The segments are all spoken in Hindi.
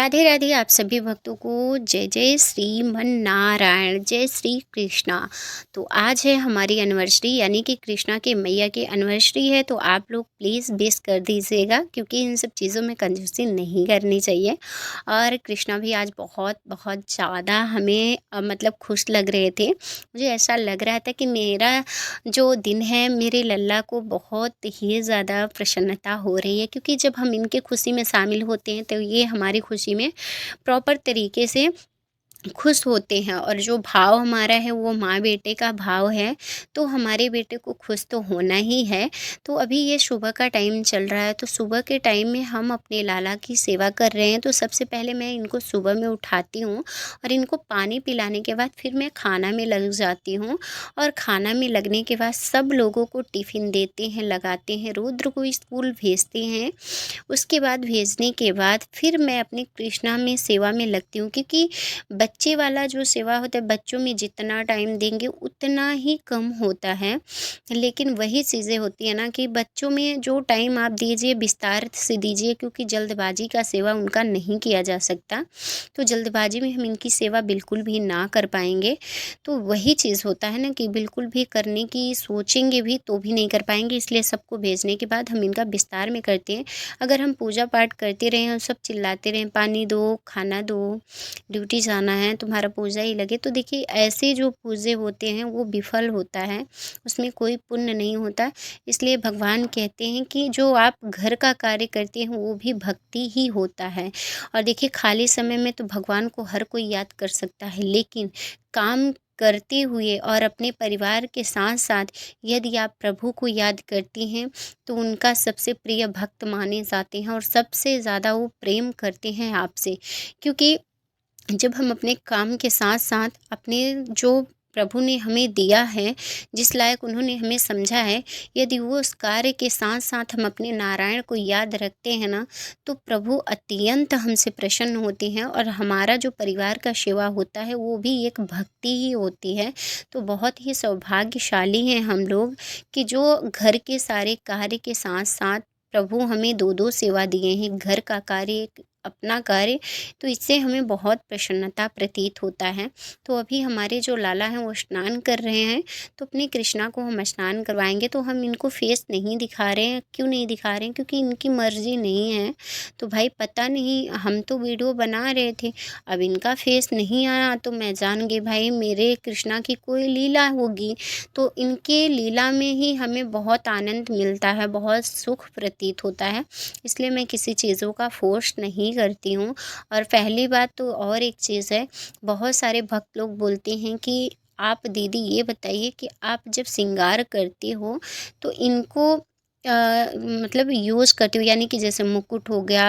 राधे राधे आप सभी भक्तों को जय जय श्रीमन नारायण, जय श्री कृष्णा। तो आज है हमारी एनिवर्सरी, यानी कि कृष्णा के मैया की एनिवर्सरी है। तो आप लोग प्लीज़ विश कर दीजिएगा, क्योंकि इन सब चीज़ों में कंजूसी नहीं करनी चाहिए। और कृष्णा भी आज बहुत बहुत ज़्यादा हमें मतलब खुश लग रहे थे। मुझे ऐसा लग रहा था कि मेरा जो दिन है, मेरे लल्ला को बहुत ही ज़्यादा प्रसन्नता हो रही है, क्योंकि जब हम इनके खुशी में शामिल होते हैं तो ये हमारी खुशी में प्रॉपर तरीके से खुश होते हैं। और जो भाव हमारा है वो माँ बेटे का भाव है, तो हमारे बेटे को खुश तो होना ही है। तो अभी ये सुबह का टाइम चल रहा है, तो सुबह के टाइम में हम अपने लाला की सेवा कर रहे हैं। तो सबसे पहले मैं इनको सुबह में उठाती हूँ और इनको पानी पिलाने के बाद फिर मैं खाना में लग जाती हूँ। और खाना में लगने के बाद सब लोगों को टिफ़िन देते हैं, लगाते हैं, रुद्र को स्कूल भेजते हैं। उसके बाद भेजने के बाद फिर मैं अपने कृष्णा में सेवा में लगती हूँ, क्योंकि बच्चे वाला जो सेवा होता है, बच्चों में जितना टाइम देंगे उतना ही कम होता है। लेकिन वही चीज़ें होती है ना कि बच्चों में जो टाइम आप दीजिए विस्तार से दीजिए, क्योंकि जल्दबाजी का सेवा उनका नहीं किया जा सकता। तो जल्दबाजी में हम इनकी सेवा बिल्कुल भी ना कर पाएंगे। तो वही चीज़ होता है ना कि बिल्कुल भी करने की सोचेंगे भी तो भी नहीं कर पाएंगे। इसलिए सबको भेजने के बाद हम इनका विस्तार में करते हैं। अगर हम पूजा पाठ करते रहें और सब चिल्लाते रहें, पानी दो, खाना दो, ड्यूटी जाना है, तुम्हारा पूजा ही लगे, तो देखिए ऐसे जो पूजे होते हैं वो विफल होता है, उसमें कोई पुण्य नहीं होता। इसलिए भगवान कहते हैं कि जो आप घर का कार्य करते हैं वो भी भक्ति ही होता है। और देखिए खाली समय में तो भगवान को हर कोई याद कर सकता है, लेकिन काम करते हुए और अपने परिवार के साथ साथ यदि आप प्रभु को याद करती हैं तो उनका सबसे प्रिय भक्त माने जाते हैं और सबसे ज़्यादा वो प्रेम करते हैं आपसे। क्योंकि जब हम अपने काम के साथ-साथ अपने जो प्रभु ने हमें दिया है, जिस लायक उन्होंने हमें समझा है, यदि वो उस कार्य के साथ-साथ हम अपने नारायण को याद रखते हैं ना, तो प्रभु अत्यंत हमसे प्रसन्न होते हैं और हमारा जो परिवार का सेवा होता है, वो भी एक भक्ति ही होती है। तो बहुत ही सौभाग्यशाली हैं हम लोग कि जो घर के सारे कार्य के साथ-साथ प्रभु हमें 2-2 सेवा दिए हैं, घर का कार्य, एक अपना कार्य। तो इससे हमें बहुत प्रसन्नता प्रतीत होता है। तो अभी हमारे जो लाला हैं वो स्नान कर रहे हैं, तो अपने कृष्णा को हम स्नान करवाएँगे। तो हम इनको फेस नहीं दिखा रहे हैं, क्यों नहीं दिखा रहे हैं? क्योंकि इनकी मर्ज़ी नहीं है। तो भाई पता नहीं, हम तो वीडियो बना रहे थे, अब इनका फेस नहीं आया तो मैं जान गई भाई मेरे कृष्णा की कोई लीला होगी। तो इनके लीला में ही हमें बहुत आनंद मिलता है, बहुत सुख प्रतीत होता है। इसलिए मैं किसी चीज़ों का फ़ोर्स नहीं करती हूँ। और पहली बात तो और एक चीज़ है, बहुत सारे भक्त लोग बोलते हैं कि आप दीदी ये बताइए कि आप जब श्रृंगार करते हो तो इनको मतलब यूज़ करते हो, यानी कि जैसे मुकुट हो गया,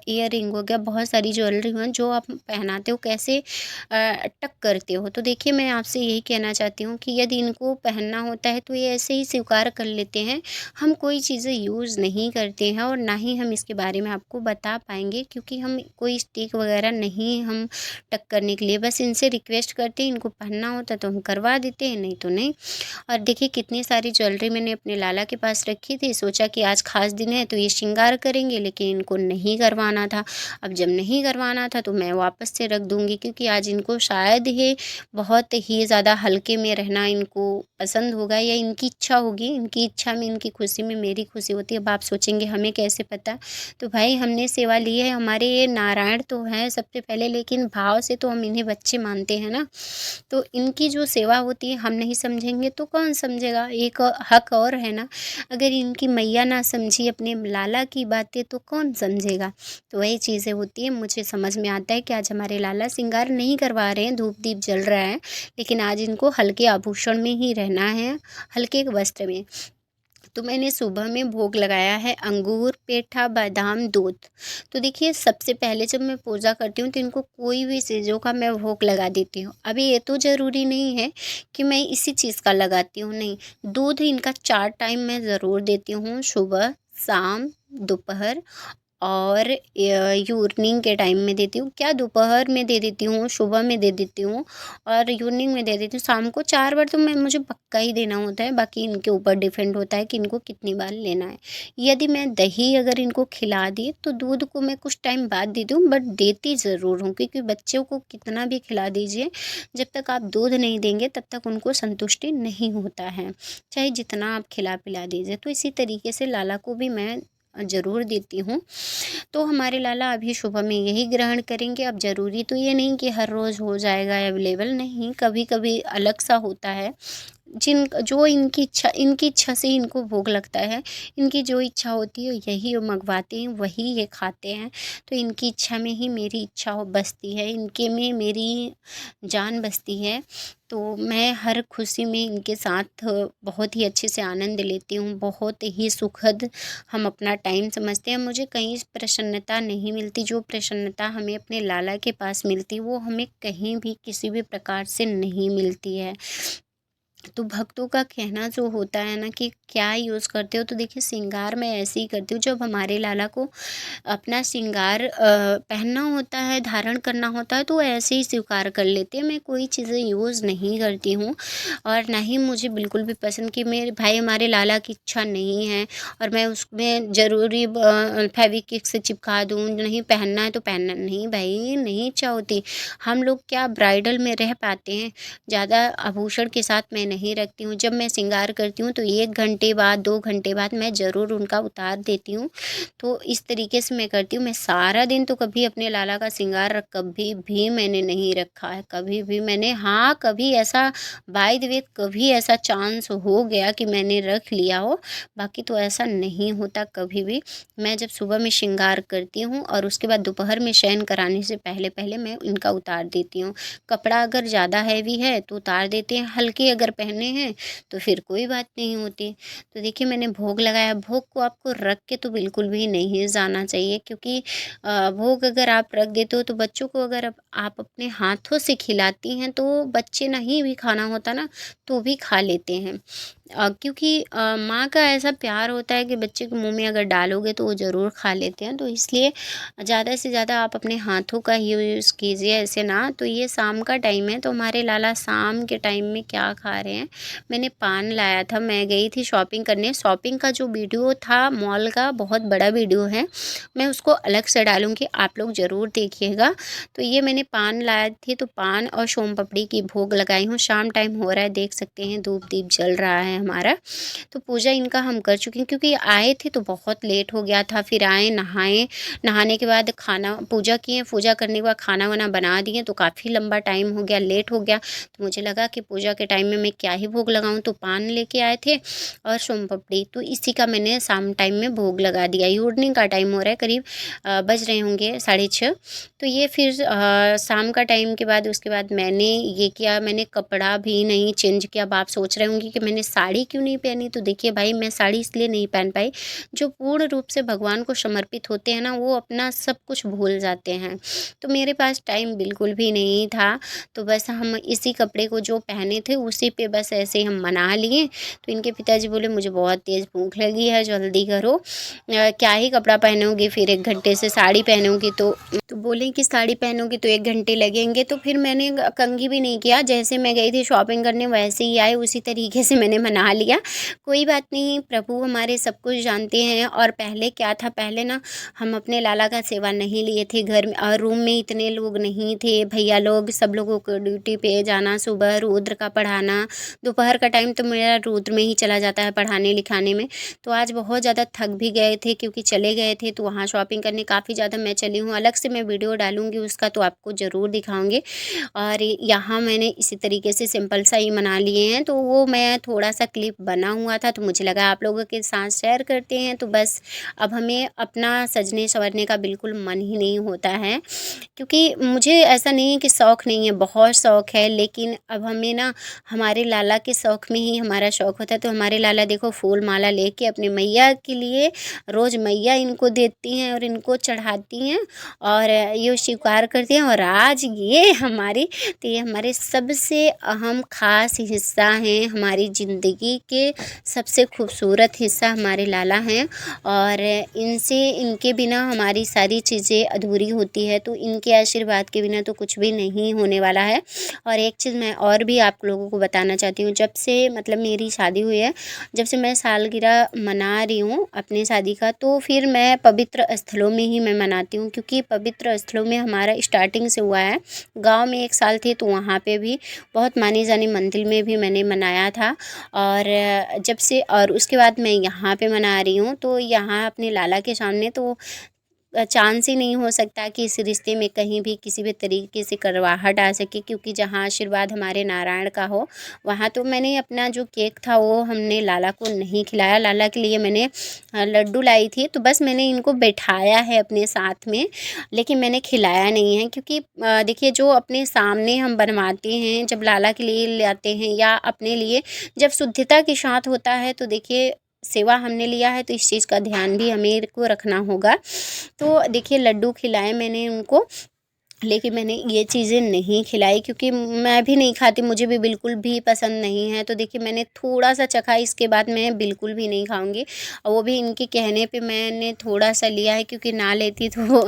इयररिंग हो गया, बहुत सारी ज्वेलरी हो जो आप पहनाते हो, कैसे टक करते हो? तो देखिए मैं आपसे यही कहना चाहती हूँ कि यदि इनको पहनना होता है तो ये ऐसे ही स्वीकार कर लेते हैं। हम कोई चीज़ें यूज़ नहीं करते हैं और ना ही हम इसके बारे में आपको बता पाएँगे, क्योंकि हम कोई स्टिक वगैरह नहीं हम टक करने के लिए, बस इनसे रिक्वेस्ट करते हैं, इनको पहनना होता है तो हम करवा देते हैं, नहीं तो नहीं। और देखिए कितनी सारी ज्वेलरी मैंने अपने लाला के पास रखी थी, सोचा कि आज ख़ास दिन है तो ये श्रृंगार करेंगे, लेकिन इनको नहीं करवाना था। अब जब नहीं करवाना था तो मैं वापस से रख दूँगी, क्योंकि आज इनको शायद ही बहुत ही ज़्यादा हल्के में रहना इनको पसंद होगा, या इनकी इच्छा होगी। इनकी इच्छा में, इनकी खुशी में मेरी खुशी होती है। अब आप सोचेंगे हमें कैसे पता? तो भाई हमने सेवा ली है, हमारे ये नारायण तो हैं सबसे पहले, लेकिन भाव से तो हम इन्हें बच्चे मानते हैं ना। तो इनकी जो सेवा होती है हम नहीं समझेंगे तो कौन समझेगा? एक हक और है ना, अगर इनकी मैया ना समझी अपने लाला की बातें तो कौन समझेगा? तो वही चीज़ें होती हैं। मुझे समझ में आता है कि आज हमारे लाला श्रृंगार नहीं करवा रहे हैं, धूप-दीप जल रहा है, लेकिन आज इनको हल्के आभूषण में ही रहना है, हल्के वस्त्र में। तो मैंने सुबह में भोग लगाया है अंगूर, पेठा, बादाम, दूध। तो देखिए सबसे पहले जब मैं पूजा करती हूँ तो इनको कोई भी चीज़ों का मैं भोग लगा देती हूँ। अभी ये तो ज़रूरी नहीं है कि मैं इसी चीज़ का लगाती हूँ, नहीं। दूध इनका 4 टाइम मैं ज़रूर देती हूँ, सुबह, शाम, दोपहर और इवनिंग के टाइम में देती हूँ। क्या दोपहर में दे देती हूँ, सुबह में दे देती हूँ और इवनिंग में दे देती हूँ। शाम को 4 बार तो मैं मुझे पक्का ही देना होता है, बाकी इनके ऊपर डिपेंड होता है कि इनको कितनी बार लेना है। यदि मैं दही अगर इनको खिला दी तो दूध को मैं कुछ टाइम बाद देती हूँ, बट देती ज़रूर हूँ, क्योंकि बच्चों को कितना भी खिला दीजिए, जब तक आप दूध नहीं देंगे तब तक उनको संतुष्टि नहीं होता है, चाहे जितना आप खिला पिला दीजिए। तो इसी तरीके से लाला को भी मैं ज़रूर देती हूँ। तो हमारे लाला अभी सुबह में यही ग्रहण करेंगे। अब ज़रूरी तो ये नहीं कि हर रोज़ हो जाएगा अवेलेबल, नहीं, कभी-कभी अलग सा होता है। जो इनकी इच्छा से इनको भोग लगता है, इनकी जो इच्छा होती है यही वो मँगवाते हैं, वही ये खाते हैं। तो इनकी इच्छा में ही मेरी इच्छा हो बसती है, इनके में मेरी जान बसती है। तो मैं हर खुशी में इनके साथ बहुत ही अच्छे से आनंद लेती हूँ, बहुत ही सुखद हम अपना टाइम समझते हैं। मुझे कहीं प्रसन्नता नहीं मिलती, जो प्रसन्नता हमें अपने लाला के पास मिलती, वो हमें कहीं भी किसी भी प्रकार से नहीं मिलती है। तो भक्तों का कहना जो होता है ना कि क्या यूज़ करते हो, तो देखिए श्रृंगार मैं ऐसे ही करती हूँ। जब हमारे लाला को अपना श्रृंगार पहनना होता है, धारण करना होता है, तो वो ऐसे ही स्वीकार कर लेते हैं। मैं कोई चीज़ें यूज़ नहीं करती हूँ और ना ही मुझे बिल्कुल भी पसंद कि मेरे भाई हमारे लाला की इच्छा नहीं है और मैं उसमें ज़रूरी फेविक्विक से चिपका दूँ, नहीं पहनना है तो पहनना, नहीं भाई, नहीं इच्छा होती। हम लोग क्या ब्राइडल में रह पाते हैं, ज़्यादा आभूषण के साथ मैं नहीं रखती हूँ। जब मैं श्रृंगार करती हूँ तो 1 घंटे बाद, 2 घंटे बाद मैं ज़रूर उनका उतार देती हूँ। तो इस तरीके से मैं करती हूँ। मैं सारा दिन तो कभी अपने लाला का श्रृंगार कभी भी मैंने नहीं रखा है, कभी भी मैंने, हाँ, कभी ऐसा बाय द वे कभी ऐसा चांस हो गया कि मैंने रख लिया हो, बाकी तो ऐसा नहीं होता कभी भी। मैं जब सुबह में श्रृंगार करती हूँ और उसके बाद दोपहर में शयन कराने से पहले-पहले मैं इनका उतार देती हूँ। कपड़ा अगर ज़्यादा हैवी है तो उतार देते हैं, हल्के अगर पहने हैं तो फिर कोई बात नहीं होती। तो देखिए मैंने भोग लगाया, भोग को आपको रख के तो बिल्कुल भी नहीं जाना चाहिए, क्योंकि भोग अगर आप रख देते हो तो बच्चों को अगर आप अपने हाथों से खिलाती हैं तो बच्चे नहीं भी खाना होता ना तो भी खा लेते हैं। क्योंकि माँ का ऐसा प्यार होता है कि बच्चे के मुँह में अगर डालोगे तो वो ज़रूर खा लेते हैं। तो इसलिए ज़्यादा से ज़्यादा आप अपने हाथों का ही यूज़ कीजिए, ऐसे ना। तो ये शाम का टाइम है, तो हमारे लाला शाम के टाइम में क्या खा रहे हैं, मैंने पान लाया था, मैं गई थी शॉपिंग करने। शॉपिंग का जो वीडियो था मॉल का, बहुत बड़ा वीडियो है, मैं उसको अलग से डालूँगी, आप लोग ज़रूर देखिएगा। तो ये मैंने पान लाया थी, तो पान और सोम पापड़ी की भोग लगाई हूँ। शाम टाइम हो रहा है, देख सकते हैं धूप-दीप जल रहा है हमारा। तो पूजा इनका हम कर चुके हैं, क्योंकि आए थे तो बहुत लेट हो गया था। फिर आए, नहाए, नहाने के बाद खाना पूजा किए, पूजा करने के बाद खाना-वाना बना दिए, तो काफ़ी लंबा टाइम हो गया, लेट हो गया। तो मुझे लगा कि पूजा के टाइम में मैं क्या ही भोग लगाऊँ, तो पान लेके आए थे और सोम पापड़ी, तो इसी का मैंने शाम टाइम में भोग लगा दिया। इवनिंग का टाइम हो रहा है, करीब बज रहे होंगे 6:30। तो ये फिर शाम का टाइम के बाद उसके बाद मैंने ये किया, मैंने कपड़ा भी नहीं चेंज किया। अब आप सोच रहे होंगे कि मैंने साड़ी क्यों नहीं पहनी, तो देखिए भाई मैं साड़ी इसलिए नहीं पहन पाई, जो पूर्ण रूप से भगवान को समर्पित होते हैं ना, वो अपना सब कुछ भूल जाते हैं। तो मेरे पास टाइम बिल्कुल भी नहीं था, तो बस हम इसी कपड़े को जो पहने थे उसी पे बस ऐसे ही हम मना लिए। तो इनके पिताजी बोले मुझे बहुत तेज़ भूख लगी है, जल्दी करो, क्या ही कपड़ा पहनोगी, फिर 1 घंटे से साड़ी पहनोगी तो बोले कि साड़ी पहनोगी तो 1 घंटे लगेंगे। तो फिर मैंने कंघी भी नहीं किया, जैसे मैं गई थी शॉपिंग करने वैसे ही आए, उसी तरीके से मैंने मना लिया। कोई बात नहीं, प्रभु हमारे सब कुछ जानते हैं। और पहले क्या था, पहले ना हम अपने लाला का सेवा नहीं लिए थे घर में, और रूम में इतने लोग नहीं थे, भैया लोग सब लोगों को ड्यूटी पे जाना, सुबह रुद्र का पढ़ाना, दोपहर का टाइम तो मेरा रुद्र में ही चला जाता है पढ़ाने लिखाने में। तो आज बहुत ज़्यादा थक भी गए थे, क्योंकि चले गए थे तो वहाँ शॉपिंग करने काफ़ी ज़्यादा मैं चली हूँ। अलग से मैं वीडियो डालूँगी उसका, तो आपको ज़रूर दिखाऊँगी। और यहाँ मैंने इसी तरीके से सिंपल सा ही मना लिए हैं, तो वो मैं थोड़ा-सा क्लिप बना हुआ था, तो मुझे लगा आप लोगों के साथ शेयर करते हैं। तो बस अब हमें अपना सजने-संवरने का बिल्कुल मन ही नहीं होता है, क्योंकि मुझे ऐसा नहीं है कि शौक़ नहीं है, बहुत शौक़ है, लेकिन अब हमें ना हमारे लाला के शौक़ में ही हमारा शौक़ होता है। तो हमारे लाला देखो फूल माला लेके अपने मैया के लिए, रोज़ मैया इनको देती हैं और इनको चढ़ाती हैं और ये स्वीकार करती हैं। और आज ये हमारे सबसे अहम ख़ास हिस्सा हैं हमारी ज़िंदगी ज़िंदगी के सबसे खूबसूरत हिस्सा हमारे लाला हैं और इनके बिना हमारी सारी चीज़ें अधूरी होती है। तो इनके आशीर्वाद के बिना तो कुछ भी नहीं होने वाला है। और एक चीज़ मैं और भी आप लोगों को बताना चाहती हूँ, जब से मतलब मेरी शादी हुई है, जब से मैं सालगिरह मना रही हूँ अपनी शादी का, तो फिर मैं पवित्र स्थलों में ही मैं मनाती हूँ, क्योंकि पवित्र स्थलों में हमारा स्टार्टिंग से हुआ है। गाँव में 1 साल थी तो वहाँ पे भी बहुत मानी जानी मंदिर में भी मैंने मनाया था। और जब से और उसके बाद मैं यहाँ पे मना रही हूँ, तो यहाँ अपने लाला के सामने तो चांस ही नहीं हो सकता कि इस रिश्ते में कहीं भी किसी भी तरीके से कड़वाहट आ सके, क्योंकि जहाँ आशीर्वाद हमारे नारायण का हो, वहाँ तो मैंने अपना जो केक था वो हमने लाला को नहीं खिलाया। लाला के लिए मैंने लड्डू लाई थी, तो बस मैंने इनको बैठाया है अपने साथ में, लेकिन मैंने खिलाया नहीं है। क्योंकि देखिए, जो अपने सामने हम बनवाते हैं, जब लाला के लिए लाते हैं या अपने लिए, जब शुद्धता के साथ होता है, तो देखिए सेवा हमने लिया है तो इस चीज़ का ध्यान भी हमें को रखना होगा। तो देखिए, लड्डू खिलाए मैंने उनको, लेकिन मैंने ये चीज़ें नहीं खिलाई, क्योंकि मैं भी नहीं खाती, मुझे भी बिल्कुल भी पसंद नहीं है। तो देखिए, मैंने थोड़ा-सा चखा, इसके बाद मैं बिल्कुल भी नहीं खाऊँगी। और वो भी इनके कहने पे मैंने थोड़ा-सा लिया है, क्योंकि ना लेती तो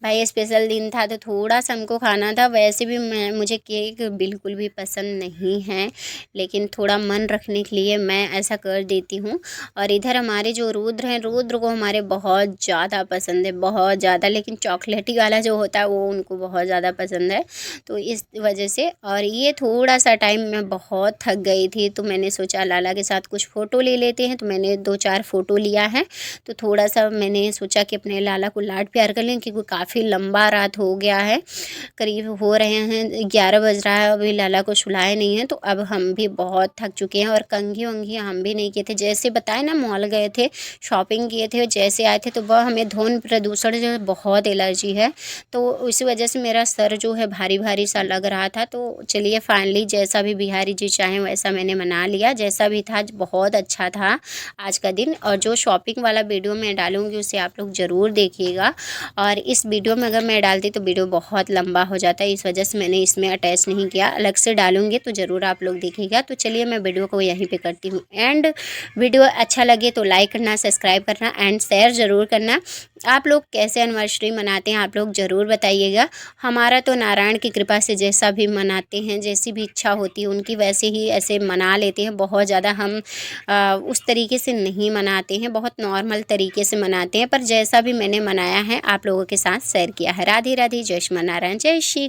भाई स्पेशल दिन था तो थोड़ा-सा हमको खाना था। वैसे भी मुझे केक बिल्कुल भी पसंद नहीं है, लेकिन थोड़ा मन रखने के लिए मैं ऐसा कर देती हूँ। और इधर हमारे जो रुद्र हैं, रुद्र को हमारे बहुत ज़्यादा पसंद है, बहुत ज़्यादा, लेकिन चॉकलेटी वाला जो होता है वो उनको बहुत ज़्यादा पसंद है। तो इस वजह से, और ये थोड़ा-सा टाइम मैं बहुत थक गई थी, तो मैंने सोचा लाला के साथ कुछ फ़ोटो ले लेते हैं, तो मैंने 2-4 फ़ोटो लिया है। तो थोड़ा-सा मैंने सोचा कि अपने लाला को लाड प्यार कर लें, क्योंकि काफ़ी लंबा रात हो गया है, करीब हो रहे हैं 11 बज रहा है, अभी लाला को सुलाए नहीं हैं। तो अब हम भी बहुत थक चुके हैं और कंघी-वंघी हम भी नहीं किए थे। जैसे बताए ना, मॉल गए थे, शॉपिंग किए थे, जैसे आए थे तो वह हमें ध्वनि प्रदूषण जो है बहुत एलर्जी है, तो इसी वजह से मेरा सर जो है भारी-भारी सा लग रहा था। तो चलिए, फाइनली जैसा भी बिहारी जी चाहें वैसा मैंने मना लिया, जैसा भी था बहुत अच्छा था आज का दिन। और जो शॉपिंग वाला वीडियो मैं डालूँगी उसे आप लोग ज़रूर देखिएगा। और इस वीडियो में अगर मैं डालती तो वीडियो बहुत लंबा हो जाता है, इस वजह से मैंने इसमें अटैच नहीं किया। अलग से डालूँगी तो ज़रूर आप लोग देखिएगा। तो चलिए, मैं वीडियो को यहीं पे करती हूँ एंड। वीडियो अच्छा लगे तो लाइक करना, सब्सक्राइब करना एंड शेयर ज़रूर करना। आप लोग कैसे एनिवर्सरी मनाते हैं आप लोग ज़रूर बताइएगा। हमारा तो नारायण की कृपा से जैसा भी मनाते हैं, जैसी भी इच्छा होती है उनकी, वैसे ही ऐसे मना लेते हैं। बहुत ज़्यादा हम उस तरीके से नहीं मनाते हैं, बहुत नॉर्मल तरीके से मनाते हैं, पर जैसा भी मैंने मनाया है आप लोगों के साथ शेयर किया है। राधे राधे, जय श्री नारायण, जय श्री